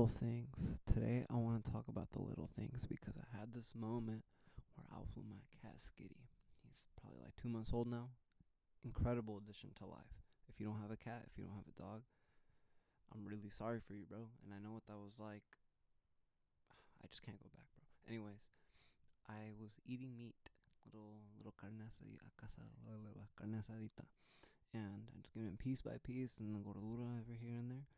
little things. Today, I want to talk about the little things because I had this moment where I was with my cat Skitty. He's probably like 2 months old now. Incredible addition to life. If you don't have a cat, if you don't have a dog, I'm really sorry for you, bro. And I know what that was like. I just can't go back, bro. Anyways, I was eating meat, little carne asadita, carne asadita, and I just giving him piece by piece and the gordura over here and there.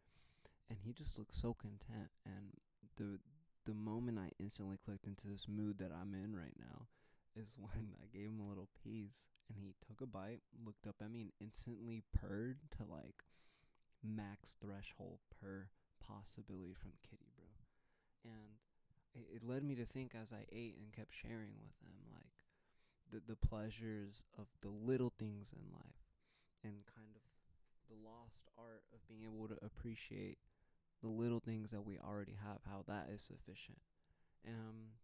And he just looked so content. And the the moment I instantly clicked into this mood that I'm in right now is when I gave him a little piece and he took a bite, looked up at me, and instantly purred to like max threshold per possibility from Kitty, bro. And it led me to think as I ate and kept sharing with them like the pleasures of the little things in life and kind of the lost art of being able to appreciate the little things that we already have, how that is sufficient. And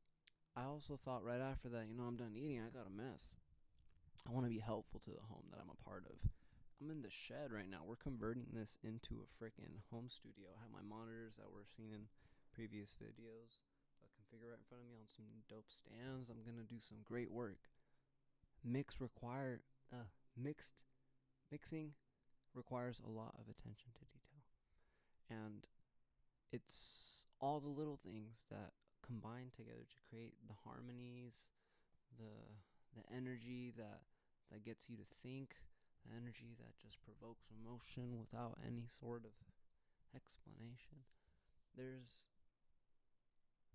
I also thought right after that, I'm done eating, I got a mess. I want to be helpful to the home that I'm a part of. I'm in the shed right now. We're converting this into a freaking home studio. I have my monitors that were seen in previous videos configured right in front of me on some dope stands. I'm gonna do some great work. Mix require mixed mixing requires a lot of attention to detail, and it's all the little things that combine together to create the harmonies, the the energy that gets you to think, the energy that just provokes emotion without any sort of explanation. There's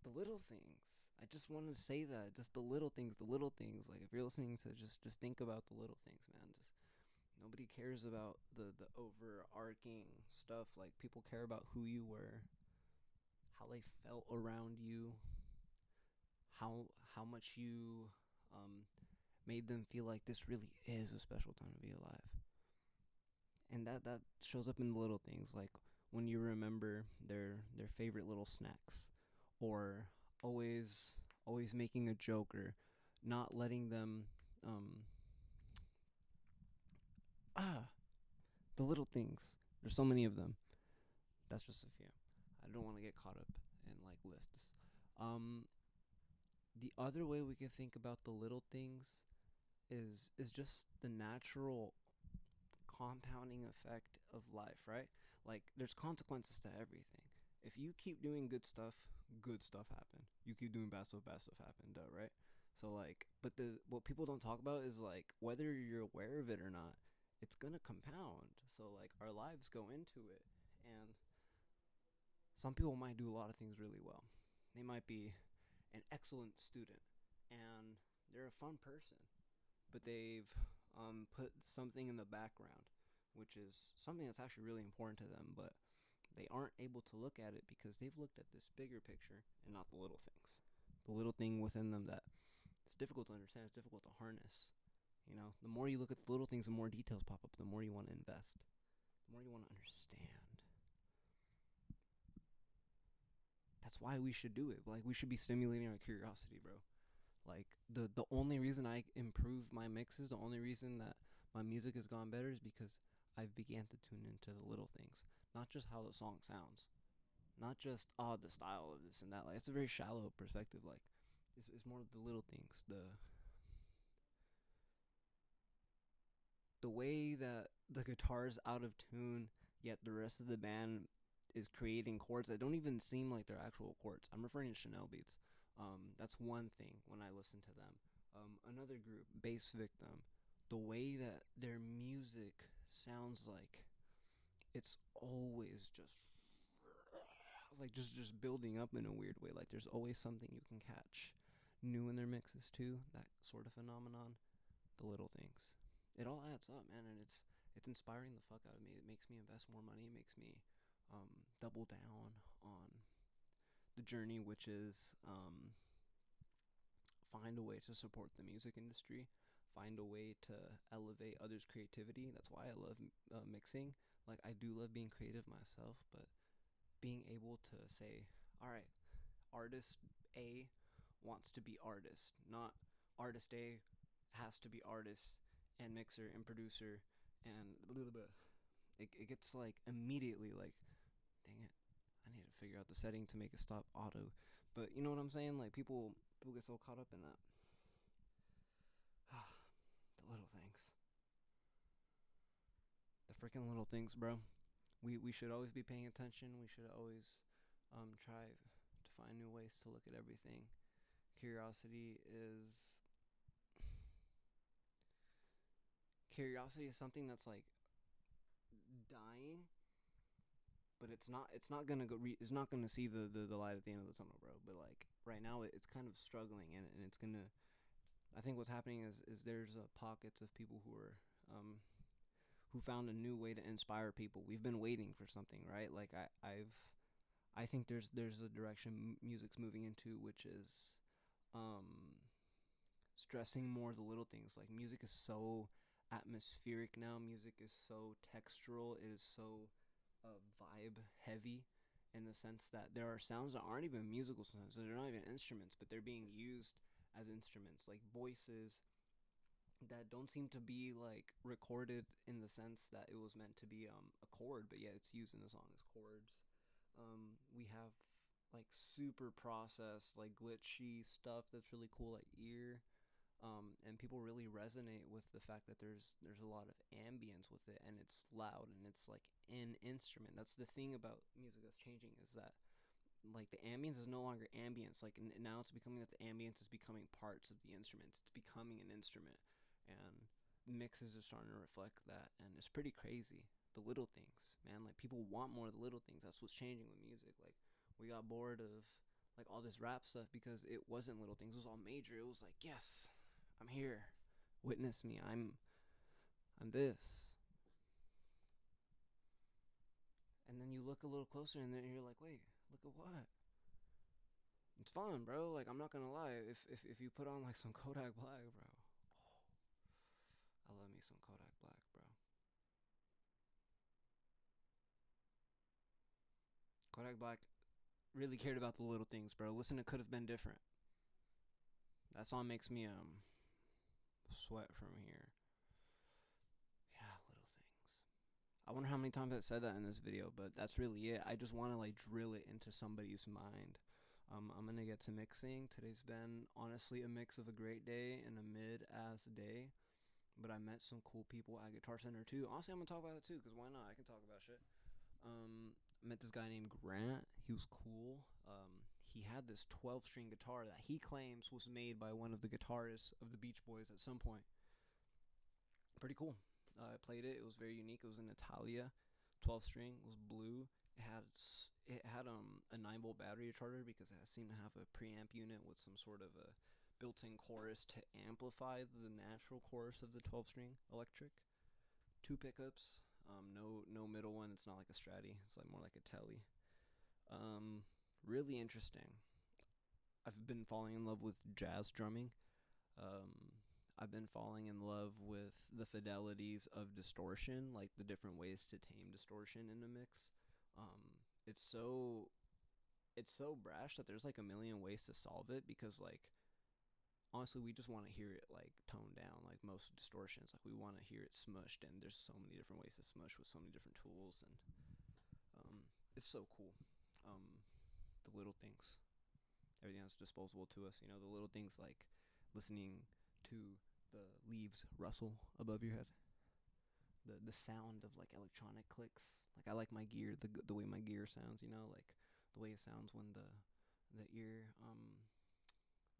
the little things. I just want to say that, just the little things, the little things. Like if you're listening to just think about the little things, man. Just nobody cares about the overarching stuff. Like people care about who you were, how they felt around you, how much you made them feel like this really is a special time to be alive. And that shows up in the little things, like when you remember their favorite little snacks, or always making a joke, or not letting them um ah the little things. There's so many of them. That's just a few. I don't want to get caught up in like lists. Um the other way we can think about the little things is just the natural compounding effect of life, right? Like there's consequences to everything. If you keep doing good stuff happen. You keep doing bad stuff happen, duh, right? So like, but the what people don't talk about is like whether you're aware of it or not, it's gonna compound. So like our lives go into it, and some people might do a lot of things really well. They might be an excellent student, and they're a fun person, but they've put something in the background, which is something that's actually really important to them, but they aren't able to look at it because they've looked at this bigger picture and not the little things. The little thing within them that it's difficult to understand, it's difficult to harness. The more you look at the little things, the more details pop up, the more you want to invest, the more you want to understand. That's why we should do it. Like, we should be stimulating our curiosity, bro. Like the only reason I improve my mixes, the only reason that my music has gone better is because I've began to tune into the little things, not just how the song sounds, not just the style of this and that. Like it's a very shallow perspective. Like it's more of the little things, the way that the guitar's out of tune, yet the rest of the band is creating chords that don't even seem like they're actual chords. I'm referring to Chanel beats. That's one thing when I listen to them. Another group, Bass Victim, the way that their music sounds like it's always just like just building up in a weird way. Like there's always something you can catch new in their mixes too. That sort of phenomenon. The little things. It all adds up, man, and it's inspiring the fuck out of me. It makes me invest more money. It makes me double down on the journey, which is find a way to support the music industry, find a way to elevate others' creativity. That's why I love mixing. Like I do love being creative myself, but being able to say, all right, artist A wants to be artist, not artist A has to be artist and mixer and producer and a little bit. It gets like immediately like, dang it, I need to figure out the setting to make it stop auto. But you know what I'm saying? Like people get so caught up in that. The little things. The freaking little things, bro. We should always be paying attention. We should always try to find new ways to look at everything. Curiosity is curiosity is something that's like dying, but it's not gonna it's not gonna see the light at the end of the tunnel, bro. But like right now it's kind of struggling, and it's gonna, I think what's happening is there's pockets of people who found a new way to inspire people. We've been waiting for something, right? Like I think there's a direction music's moving into, which is um stressing more the little things. Like music is so atmospheric now. Music is so textural. It is so vibe heavy, in the sense that there are sounds that aren't even musical sounds. They're not even instruments, but they're being used as instruments, like voices that don't seem to be like recorded in the sense that it was meant to be a chord, but yet it's used in the song as chords. We have like super processed, like glitchy stuff that's really cool at ear. And people really resonate with the fact that there's a lot of ambience with it, and it's loud, and it's like an instrument. That's the thing about music that's changing, is that like the ambience is no longer ambience. Like now it's becoming that the ambience is becoming parts of the instruments. It's becoming an instrument, and mixes are starting to reflect that, and it's pretty crazy. The little things, man. Like people want more of the little things. That's what's changing with music. Like we got bored of like all this rap stuff because it wasn't little things. It was all major. It was like, yes, I'm here. Witness me. I'm this. And then you look a little closer, and then you're like, wait, look at what? It's fun, bro. Like I'm not gonna lie. If you put on like some Kodak Black, bro. I love me some Kodak Black, bro. Kodak Black really cared about the little things, bro. Listen, it could have been different. That song makes me sweat from here. Yeah, little things. I wonder how many times I said that in this video, but that's really it. I just want to like drill it into somebody's mind. I'm gonna get to mixing. Today's been honestly a mix of a great day and a mid-ass day, but I met some cool people at Guitar Center too. Honestly, I'm gonna talk about it too, cause why not? I can talk about shit. Met this guy named Grant. He was cool. He had this 12-string guitar that he claims was made by one of the guitarists of the Beach Boys at some point. Pretty cool. I played it. It was very unique. It was in Italia, 12 string. It was blue. It had a 9-volt battery charger because it seemed to have a preamp unit with some sort of a built-in chorus to amplify the natural chorus of the 12 string electric. 2 pickups. No middle one. It's not like a Stratty. It's like more like a Telly. Really interesting. I've been falling in love with jazz drumming. Um, I've been falling in love with the fidelities of distortion, like the different ways to tame distortion in a mix. Um, it's so it's so brash that there's like a million ways to solve it, because like honestly we just want to hear it like toned down, like most distortions. Like we want to hear it smushed, and there's so many different ways to smush with so many different tools, and um, it's so cool. Um, the little things, everything that's disposable to us. You know, the little things like listening to the leaves rustle above your head, the sound of like electronic clicks. Like I like my gear, the way my gear sounds. You know, like the way it sounds when the ear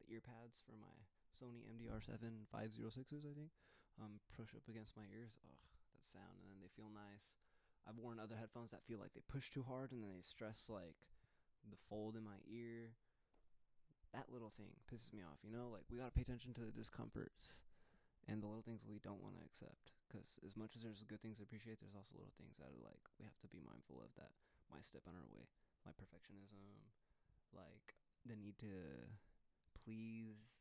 the ear pads for my Sony MDR7 506s, I think, push up against my ears. Ugh, that sound, and then they feel nice. I've worn other headphones that feel like they push too hard, and then they stress like the fold in my ear. That little thing pisses me off, you know? Like, we gotta pay attention to the discomforts and the little things we don't want to accept. Because as much as there's good things to appreciate, there's also little things that are like, we have to be mindful of that might step on our way. Like perfectionism, like the need to please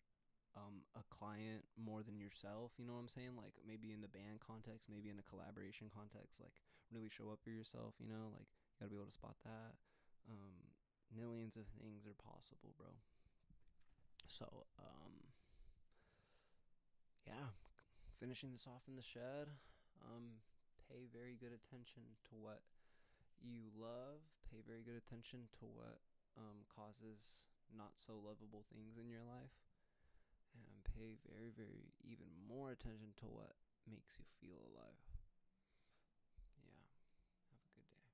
a client more than yourself, you know what I'm saying? Like maybe in the band context, maybe in a collaboration context, like really show up for yourself, you know? Like, you gotta be able to spot that. Millions of things are possible, bro. So, yeah, finishing this off in the shed. Pay very good attention to what you love. pay very good attention to what causes not so lovable things in your life, and pay very, very even more attention to what makes you feel alive.